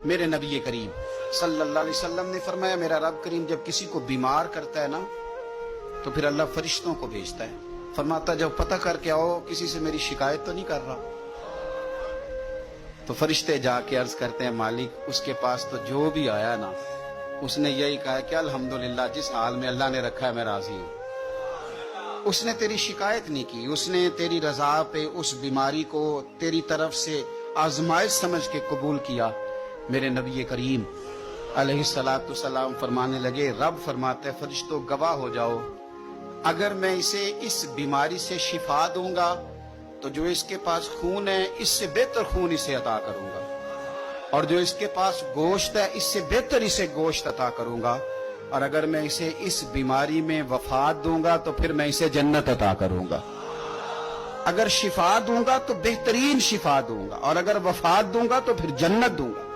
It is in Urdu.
میرے نبی کریم صلی اللہ علیہ وسلم نے فرمایا میرا رب کریم جب کسی کو بیمار کرتا ہے نا تو پھر اللہ فرشتوں کو بھیجتا ہے، فرماتا جب پتہ کر کے آؤ کسی سے میری شکایت تو نہیں کر رہا۔ تو فرشتے جا کے عرض کرتے ہیں مالک اس کے پاس تو جو بھی آیا نا اس نے یہی کہا کہ الحمدللہ جس حال میں اللہ نے رکھا ہے میں راضی ہوں۔ اس نے تیری شکایت نہیں کی، اس نے تیری رضا پہ اس بیماری کو تیری طرف سے آزمائش سمجھ کے قبول کیا۔ میرے نبی کریم علیہ الصلوۃ والسلام فرمانے لگے، رب فرماتا ہے فرشتوں گواہ ہو جاؤ، اگر میں اسے اس بیماری سے شفا دوں گا تو جو اس کے پاس خون ہے اس سے بہتر خون اسے عطا کروں گا، اور جو اس کے پاس گوشت ہے اس سے بہتر اسے گوشت عطا کروں گا، اور اگر میں اسے اس بیماری میں وفات دوں گا تو پھر میں اسے جنت عطا کروں گا۔ اگر شفا دوں گا تو بہترین شفا دوں گا، اور اگر وفات دوں گا تو پھر جنت دوں گا۔